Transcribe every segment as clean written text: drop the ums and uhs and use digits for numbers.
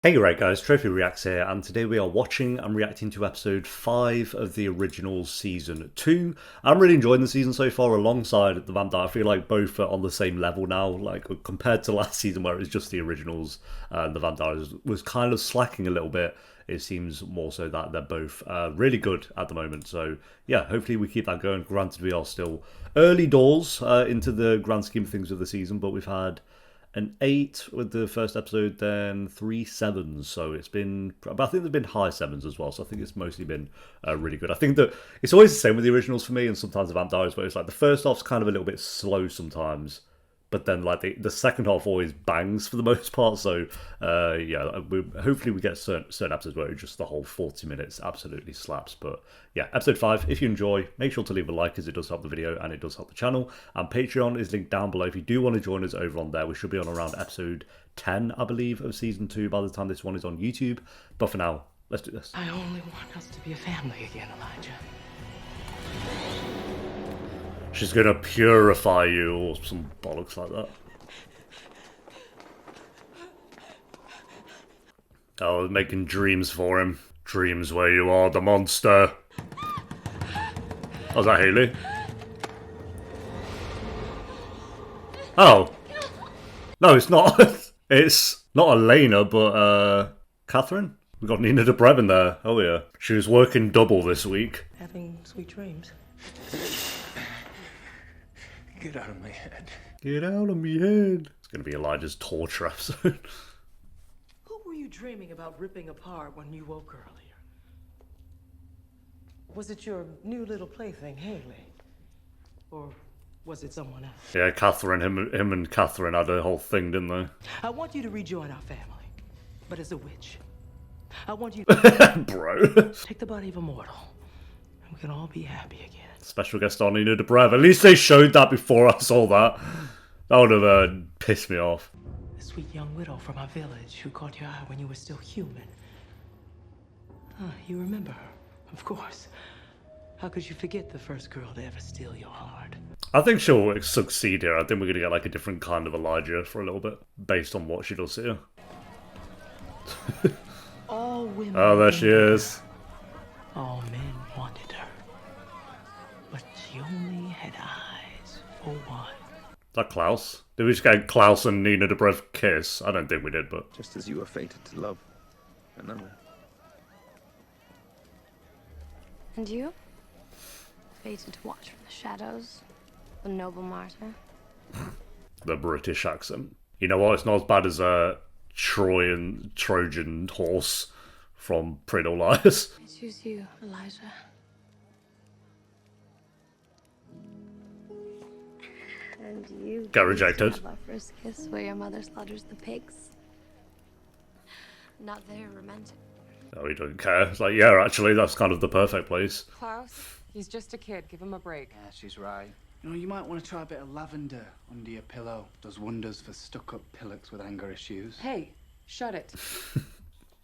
Hey right guys, Trophy Reacts here, and today we are watching and reacting to episode 5 of the original season 2. I'm really enjoying the season so far alongside the Vampire. I feel like both are on the same level now, like compared to last season where it was just the originals. The Vampire was kind of slacking a little bit. It seems more so that they're both really good at the moment. So yeah, hopefully we keep that going. Granted, we are still early doors into the grand scheme of things of the season, but we've had an 8 with the first episode, then 3 sevens. So it's been, but I think there've been high sevens as well. So I think it's mostly been really good. I think that it's always the same with the originals for me, and sometimes the Vamp Diaries, where it's like the first half's kind of a little bit slow sometimes, but then like the second half always bangs for the most part. So yeah, hopefully we get certain episodes where it's just the whole 40 minutes absolutely slaps. But yeah, episode 5, if you enjoy, make sure to leave a like, as it does help the video and it does help the channel. And Patreon is linked down below if you do want to join us over on there. We should be on around episode 10, I believe, of season 2 by the time this one is on YouTube. But for now, let's do this. I only want us to be a family again, Elijah. She's gonna purify you, or some bollocks like that. Oh, making dreams for him. Dreams where you are the monster. Oh, is that Haley? Oh. No, it's not. It's not Elena, but Catherine? We got Nina Dobrev in there. Oh yeah. She was working double this week. Having sweet dreams. Get out of my head. Get out of my head. It's going to be Elijah's torture episode. Who were you dreaming about ripping apart when you woke earlier? Was it your new little plaything, Haley? Or was it someone else? Yeah, Catherine, him and Catherine had a whole thing, didn't they? I want you to rejoin our family, but as a witch. I want you to Bro. take the body of a mortal, and we can all be happy again. Special guest on Nina Dobrev. At least they showed that before I saw that. That would have pissed me off. The sweet young widow from our village who caught your eye when you were still human. You remember her, of course. How could you forget the first girl to ever steal your heart? I think she'll succeed here. I think we're going to get like a different kind of Elijah for a little bit, based on what she does here. All women. Oh, there she is. All men wanted her. But she only had eyes for one. Is that Klaus? Did we just get Klaus and Nina Dobrev kiss? I don't think we did, but... Just as you were fated to love another. And you? Fated to watch from the shadows. The noble martyr. The British accent. You know what? It's not as bad as Trojan horse from Pretty Little Liars. I choose you, Elijah. And you Get rejected. Have our first kiss where your mother slaughters the pigs. Not very romantic. Oh, he doesn't care. It's like, yeah, actually, that's kind of the perfect place. Klaus, he's just a kid. Give him a break. Yeah, she's right. You know, you might want to try a bit of lavender under your pillow. Does wonders for stuck-up pillocks with anger issues. Hey, shut it.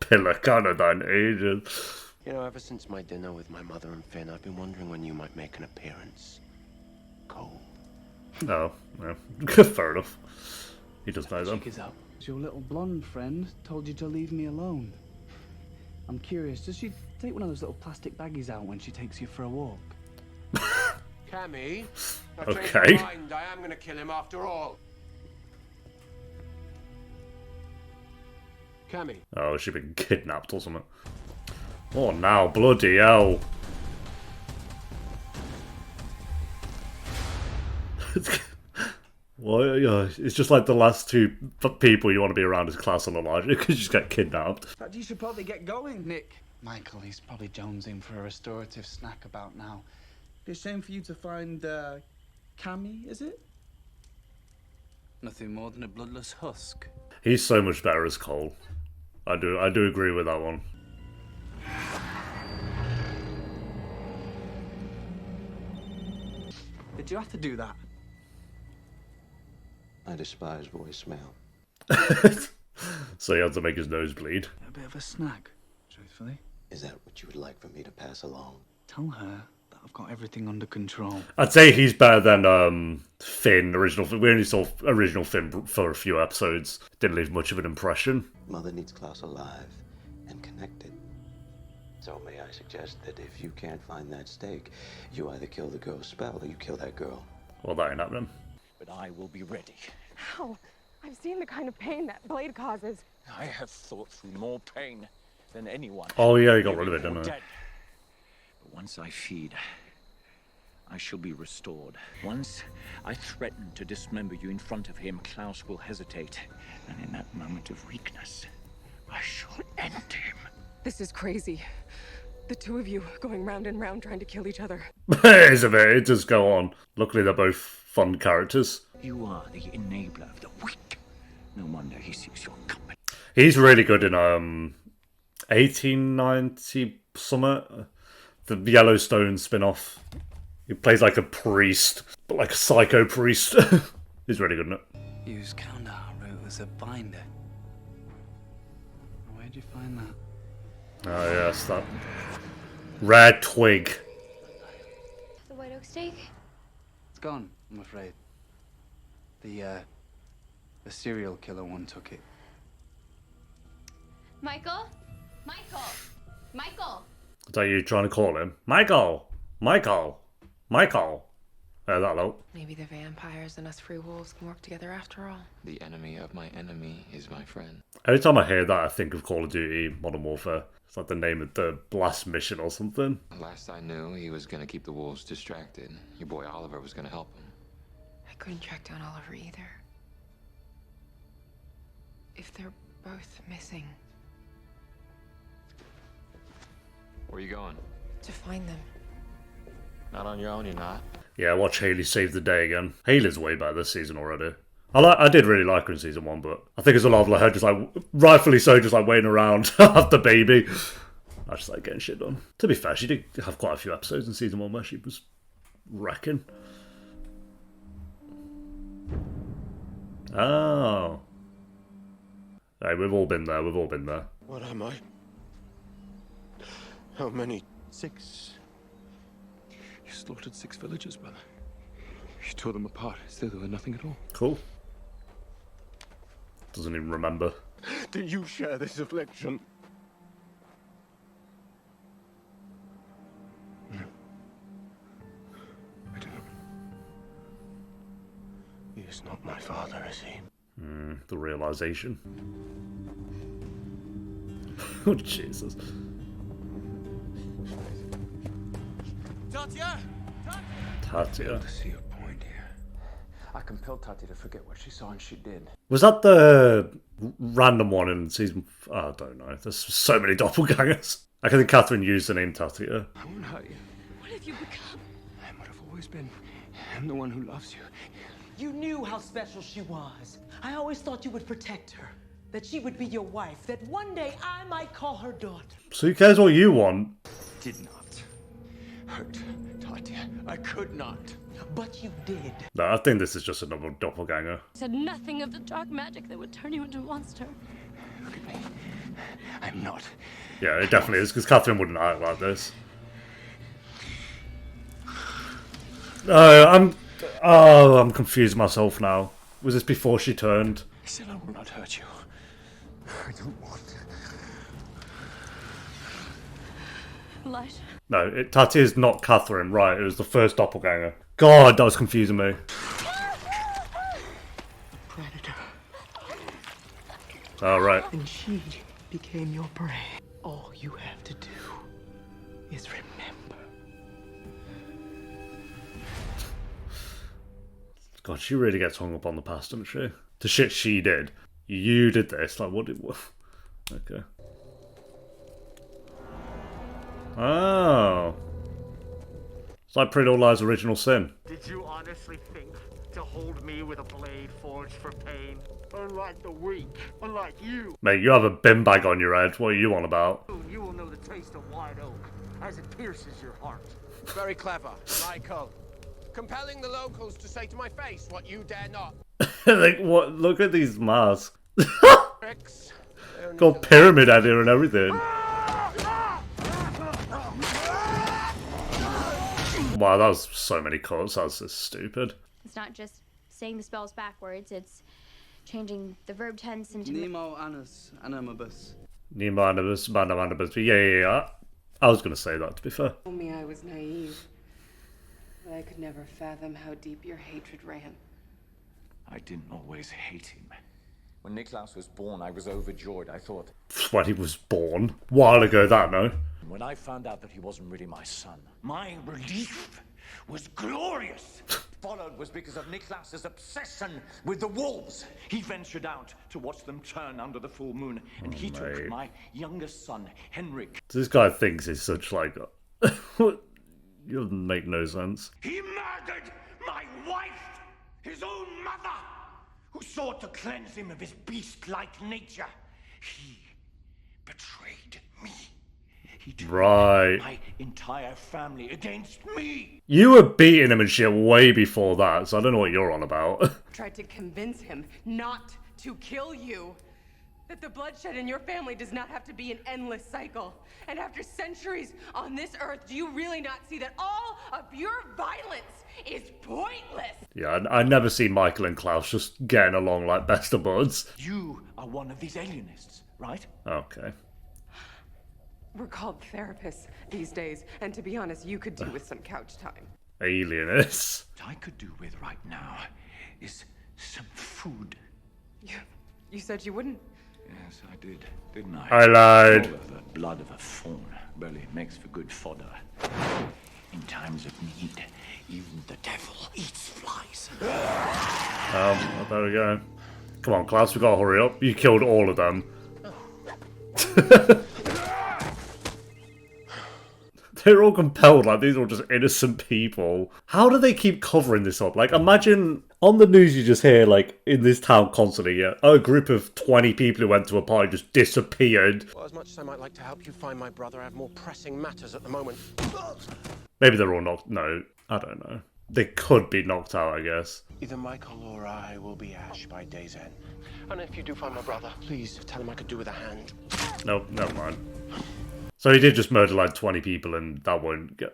Pillar kind of done ages. You know, ever since my dinner with my mother and Finn, I've been wondering when you might make an appearance. Cole. Oh, yeah. Fair enough. He does know them. Check is up. Your little blonde friend told you to leave me alone. I'm curious, does she take one of those little plastic baggies out when she takes you for a walk? Cammy, I've Okay. changed my mind. I am going to kill him after all. Cammy. Oh, she's been kidnapped or something. Oh, now, bloody hell. Well, yeah, it's just like the last two people you want to be around is Klaus and Elijah because you just get kidnapped. In fact, you should probably get going, Nick. Michael, he's probably jonesing for a restorative snack about now. Be a shame for you to find, Cammy, is it? Nothing more than a bloodless husk. He's so much better as Cole. I do agree with that one. Did you have to do that? I despise voicemail. So he had to make his nose bleed. A bit of a snack, truthfully. Is that what you would like for me to pass along? Tell her that I've got everything under control. I'd say he's better than Finn, original Finn. We only saw original Finn for a few episodes. Didn't leave much of an impression. Mother needs Klaus alive and connected. So may I suggest that if you can't find that stake, you either kill the girl's spell or you kill that girl. Well, that ain't happening. But I will be ready. How? I've seen the kind of pain that blade causes. I have thought through more pain than anyone. Oh yeah, you got rid of it, living or didn't I? dead. But once I feed, I shall be restored. Once I threaten to dismember you in front of him, Klaus will hesitate. And in that moment of weakness, I shall end him. This is crazy. The two of you going round and round trying to kill each other. It is a bit. It does go on. Luckily, they're both fun characters. You are the enabler of the weak. No wonder he seeks your company. He's really good in 1890 Summit, the Yellowstone spin-off. He plays like a priest, but like a psycho priest. He's really good in it. Use Kandahar root as a binder. Where'd you find that? Oh yes, that rare twig. The white oak steak? It's gone, I'm afraid. The serial killer one took it. Michael? Michael? Michael? Is that you trying to call him? Michael! Michael! Michael! That low. Maybe the vampires and us free wolves can work together after all. The enemy of my enemy is my friend. Every time I hear that, I think of Call of Duty Modern Warfare. It's like the name of the last mission or something. Last I knew, he was gonna keep the wolves distracted. Your boy Oliver was gonna help him. I couldn't track down Oliver either. If they're both missing, Where you going? to find them. Not on your own, you're not. Yeah, watch Haley save the day again. Haley's way better this season already. I did really like her in season 1, but I think it's a lot of like her just like, rightfully so, just like waiting around after baby. I just like getting shit done. To be fair, she did have quite a few episodes in season 1 where she was wrecking. Oh. Hey, we've all been there, we've all been there. What am I? How many? 6. You slaughtered 6 villagers, brother. You tore them apart as though they were nothing at all. Cool. Doesn't even remember. Do you share this affliction? No. I do not. He is not my father, is he? The realization. Oh, Jesus. Tatia! Tatia. To see your point here. I compelled Tatia to forget what she saw, and she did. Was that the random one in season... I don't know. There's so many doppelgangers. I think Catherine used the name Tatia. I won't hurt you. What have you become? I'm what I've always been. I'm the one who loves you. You knew how special she was. I always thought you would protect her. That she would be your wife. That one day I might call her daughter. So who cares what you want? Did not hurt Tatia. I could not. But you did. No, I think this is just another doppelganger. Said nothing of the dark magic that would turn you into a monster. Look at me. I'm not. Yeah, it definitely is, because Catherine wouldn't act like this. I'm confused myself now. Was this before she turned? I said I will not hurt you. I don't want to. Elijah. No, Tatia is not Catherine, right? It was the first doppelganger. God, that was confusing me. Predator. Oh, right. And she became your prey. All you have to do is remember. God, she really gets hung up on the past, doesn't she? The shit she did. You did this. Like, what did... Okay. Oh. It's like Pretty Little Lies' Original Sin. Did you honestly think to hold me with a blade forged for pain? Unlike the weak, unlike you. Mate, you have a bin bag on your head. What are you on about? Soon you will know the taste of white oak as it pierces your heart. Very clever, Michael. Compelling the locals to say to my face what you dare not. Like, what? Look at these masks. Tricks. Got pyramid head here and everything. Wow, that was so many cuts. That was just stupid. It's not just saying the spells backwards, it's changing the verb tense into... Nemo anus animabus. Nemo animus, manum animus. Yeah. I was going to say that, to be fair. Told me I was naive, but I could never fathom how deep your hatred ran. I didn't always hate him. When Klaus was born, I was overjoyed. I thought... When he was born. A while ago, that, no? When I found out that he wasn't really my son, my relief was glorious. Followed was because of Klaus's obsession with the wolves. He ventured out to watch them turn under the full moon, and he took my youngest son, Henrik. This guy thinks he's such, like... You doesn't make no sense. He murdered my wife, his own mother, who sought to cleanse him of his beast-like nature. He betrayed me. He turned my entire family against me. You were beating him and shit way before that, so I don't know what you're on about. Tried to convince him not to kill you. That the bloodshed in your family does not have to be an endless cycle. And after centuries on this earth, do you really not see that all of your violence is pointless? Yeah, I never seen Michael and Klaus just getting along like best of buds. You are one of these alienists, right? Okay. We're called therapists these days, and to be honest, you could do with some couch time. Alienists. What I could do with right now is some food. You said you wouldn't? Yes, I did, didn't I? I lied. All of the blood of a fawn barely makes for good fodder. In times of need, even the devil eats flies. There we go. Come on, Klaus, we gotta hurry up. You killed all of them. They're all compelled, like these are all just innocent people. How do they keep covering this up? Like, imagine on the news you just hear, like, in this town constantly, a group of 20 people who went to a party just disappeared. Well, as much as I might like to help you find my brother, I have more pressing matters at the moment. Maybe they're all knocked. No, I don't know. They could be knocked out, I guess. Either Michael or I will be ash by day's end. And if you do find my brother, please tell him I could do with a hand. Nope, never mind. So he did just murder like 20 people and that won't get...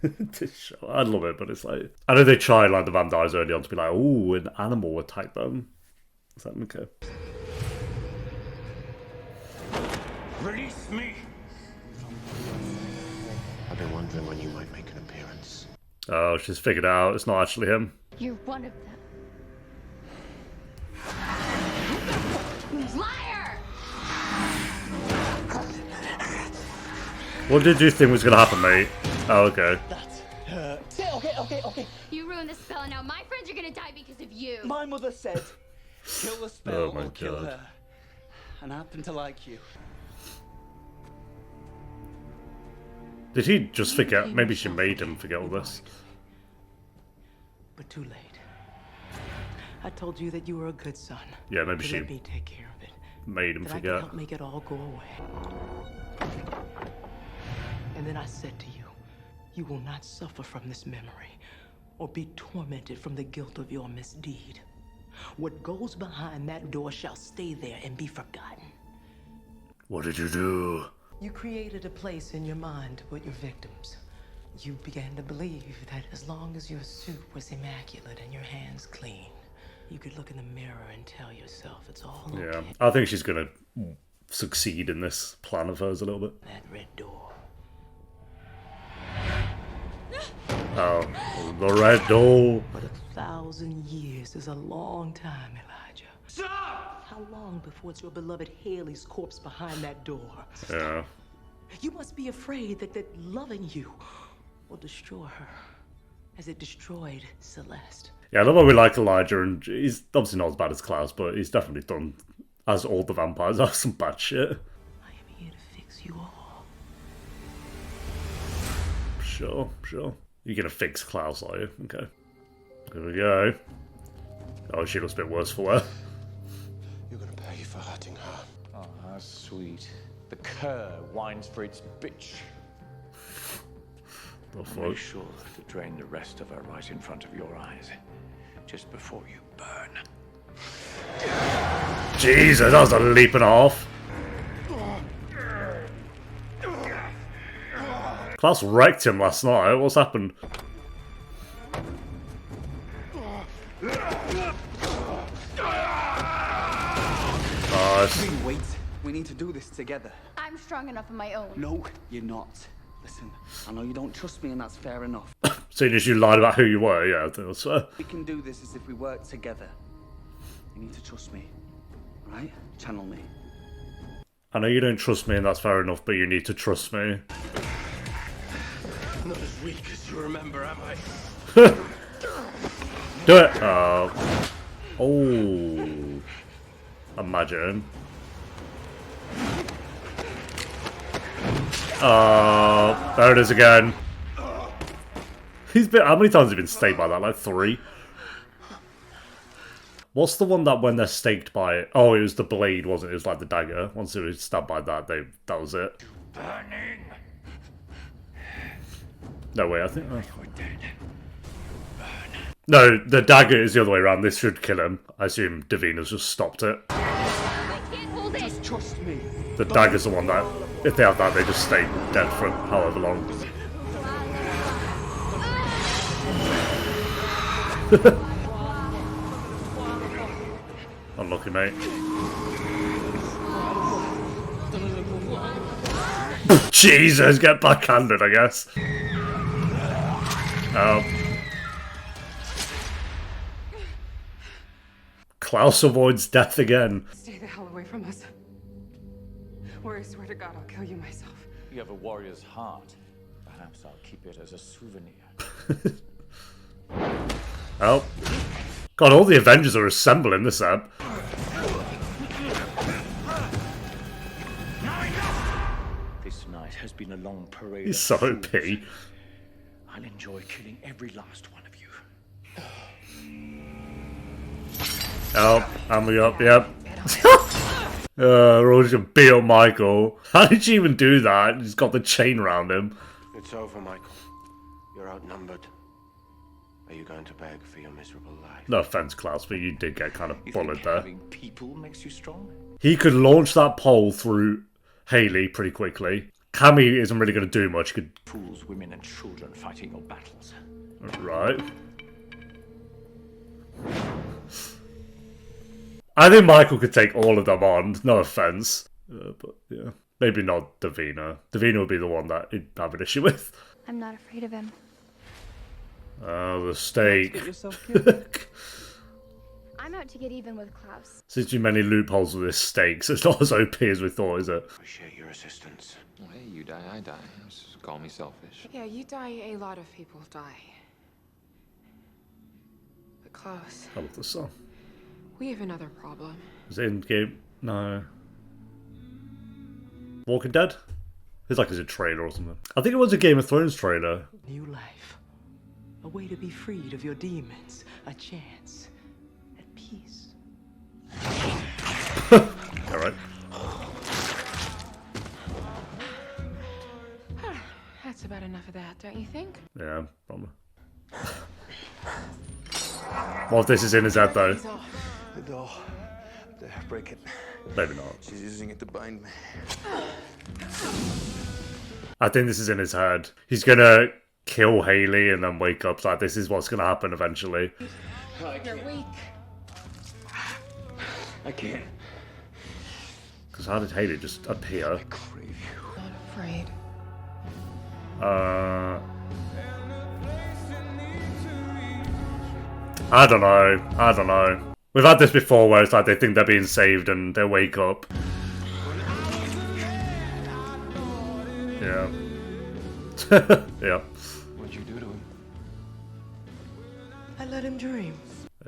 this show. I love it, but it's like... I know they tried like the vampires early on to be like, ooh, an animal attacked them. Is that okay? Release me! I've been wondering when you might make an appearance. Oh, she's figured out it's not actually him. You're one of them. Liar! What did you think was going to happen, mate? Oh, okay. Okay. You ruined the spell, and now my friends are gonna die because of you. My mother said, kill the spell Oh my or kill God. her. And I happen to like you. Did he just forget? Maybe she made him forget all this. But too late. I told you that you were a good son. Yeah, maybe to she let me take care of it. made him That I could forget. help make it all go away. And then I said to you, you will not suffer from this memory or be tormented from the guilt of your misdeed. What goes behind that door shall stay there and be forgotten. What did you do? You created a place in your mind to put your victims. You began to believe that as long as your suit was immaculate and your hands clean, you could look in the mirror and tell yourself it's all okay. Yeah, I think she's going to succeed in this plan of hers a little bit. That red door. Oh, the red door. But 1,000 years is a long time, Elijah. Stop! How long before it's your beloved Haley's corpse behind that door? Yeah. You must be afraid that loving you will destroy her, as it destroyed Celeste. Yeah, I love how we like Elijah, and he's obviously not as bad as Klaus, but he's definitely done, as all the vampires are, some bad shit. I am here to fix you all. Sure. You're gonna fix Klaus, are you? Okay. Here we go. Oh, she looks a bit worse for wear. You're gonna pay for hurting her. Oh, how sweet. The cur whines for its bitch. Make sure to drain the rest of her right in front of your eyes, just before you burn. Jesus, that was a leap and a half. Klaus wrecked him last night. What's happened? Nice. Wait, we need to do this together. I'm strong enough on my own. No, you're not. Listen, I know you don't trust me, and that's fair enough. Seeing as you lied about who you were, yeah, I think that's fair. We can do this as if we work together. You need to trust me, right? Channel me. I know you don't trust me, and that's fair enough, but you need to trust me. Not as weak as you remember, am I? Do it! Oh. Imagine. There it is again. He's been. How many times has he been staked by that? Like 3? What's the one that when they're staked by it? Oh, it was the blade, wasn't it? It was like the dagger. Once it was stabbed by that, that was it. Burning. No way, I think. No, the dagger is the other way around. This should kill him. I assume Davina's just stopped it. Just trust me. The dagger's the one that, if they have that, they just stay dead for however long. Unlucky, mate. Jesus, get backhanded, I guess. Klaus avoids death again. Stay the hell away from us. Or I swear to God, I'll kill you myself. You have a warrior's heart. Perhaps I'll keep it as a souvenir. Oh. God, all the Avengers are assembling this app. This night has been a long parade. He's so OP. I'll enjoy killing every last one of you. Oh, and we up, yep. We're all just gonna beat up Michael. How did she even do that? He's got the chain around him. It's over, Michael. You're outnumbered. Are you going to beg for your miserable life? No offense, Klaus, but you did get kind of bullied there. Having people makes you strong? He could launch that pole through Haley pretty quickly. Cammy isn't really going to do much. He could... Fools, women, and children fighting your battles. Right. I think Michael could take all of them on. No offense. But yeah. Maybe not Davina. Davina would be the one that he'd have an issue with. I'm not afraid of him. Oh, the steak. I'm out to get even with Klaus. Seems too many loopholes with this steak, so it's not as OP as we thought, is it? Appreciate your assistance. Well, hey, you die, I die. Just call me selfish. Yeah, you die, a lot of people die. But Klaus, I love this song. we have another problem. Is it in game? No. Walking Dead? It's like it's a trailer or something. I think it was a Game of Thrones trailer. New life. A way to be freed of your demons. A chance. At peace. Alright. That's about enough of that, don't you think? Yeah, probably. What if this is in his head though? The door. There, break it. Maybe not. She's using it to bind me. I think this is in his head. He's gonna kill Haley and then wake up like this is what's gonna happen eventually. You're weak. I can't. Because how did Haley just appear? Not afraid. I don't know. We've had this before where it's like they think they're being saved and they wake up. Yeah. Yeah. What'd you do to him? I let him dream.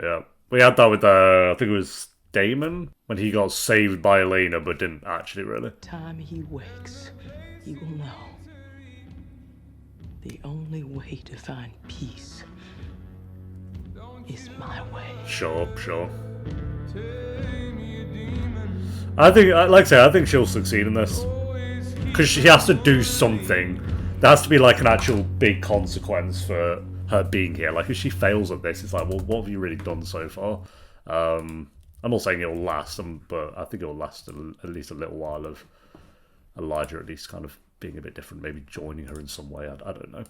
Yeah. We had that with, I think it was Damon, when he got saved by Elena but didn't actually really. Time he wakes, he will know. The only way to find peace is my way. Sure. I think, like I say, I think she'll succeed in this. Because she has to do something. There has to be like an actual big consequence for her being here. Like if she fails at this, it's like, well, what have you really done so far? I'm not saying it'll last, but I think it'll last at least a little while of Elijah at least kind of being a bit different, maybe joining her in some way. I don't know.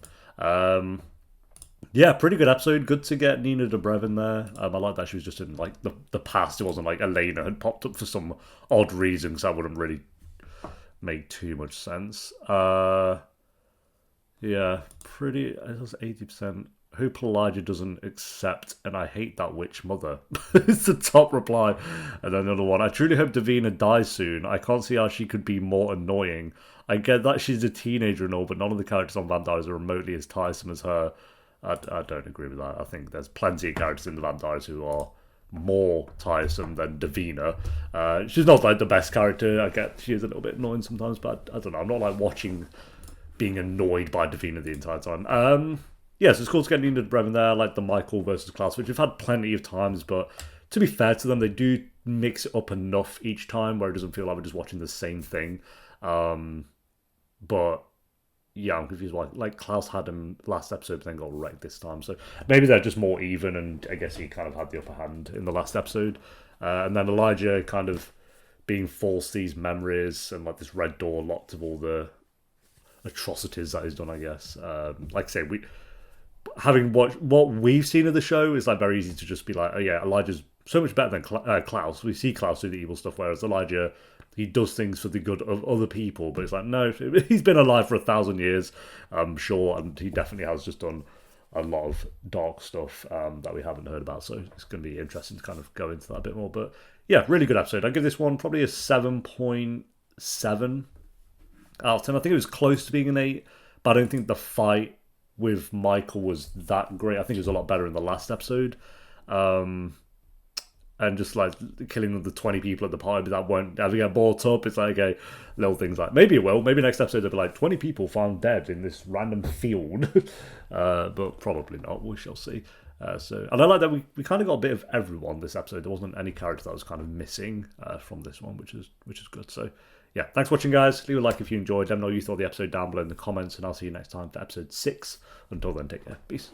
Yeah, pretty good episode. Good to get Nina Dobrev in there. I like that she was just in like the past. It wasn't like Elena had popped up for some odd reason, because that wouldn't really make too much sense. Yeah, pretty. It was 80%. Hope Elijah doesn't accept, and I hate that witch mother. It's the top reply. And then another one. I truly hope Davina dies soon. I can't see how she could be more annoying. I get that she's a teenager and all, but none of the characters on Van Diaries are remotely as tiresome as her. I don't agree with that. I think there's plenty of characters in the Van Diaries who are more tiresome than Davina. She's not like the best character. I get she is a little bit annoying sometimes, but I don't know. I'm not like watching being annoyed by Davina the entire time. Yeah, so it's cool to get Nina Dobrev in there, like the Michael versus Klaus, which we've had plenty of times, but to be fair to them, they do mix it up enough each time where it doesn't feel like we're just watching the same thing. But yeah, I'm confused why. Like Klaus had him last episode, but then got wrecked this time. So maybe they're just more even, and I guess he kind of had the upper hand in the last episode. And then Elijah kind of being forced these memories and like this red door locked of all the atrocities that he's done, I guess. Like I say, having watched what we've seen of the show, is like very easy to just be like, oh yeah, Elijah's so much better than Klaus. We see Klaus do the evil stuff, whereas Elijah, he does things for the good of other people. But it's like, no, he's been alive for 1,000 years, I'm sure, and he definitely has just done a lot of dark stuff that we haven't heard about. So it's going to be interesting to kind of go into that a bit more. But yeah, really good episode. I'd give this one probably a 7.7 out of 10. I think it was close to being an 8, but I don't think the fight with Michael was that great. I think it was a lot better in the last episode. And just like killing the 20 people at the party that won't ever get brought up. It's like, okay, little things like, maybe it will. Maybe next episode they'll be like 20 people found dead in this random field. But probably not. We shall see. And I like that we kind of got a bit of everyone this episode. There wasn't any character that was kind of missing from this one, which is good. So yeah, thanks for watching, guys. Leave a like if you enjoyed. Let me know what you thought of the episode down below in the comments, and I'll see you next time for episode 6. Until then, take care. Peace.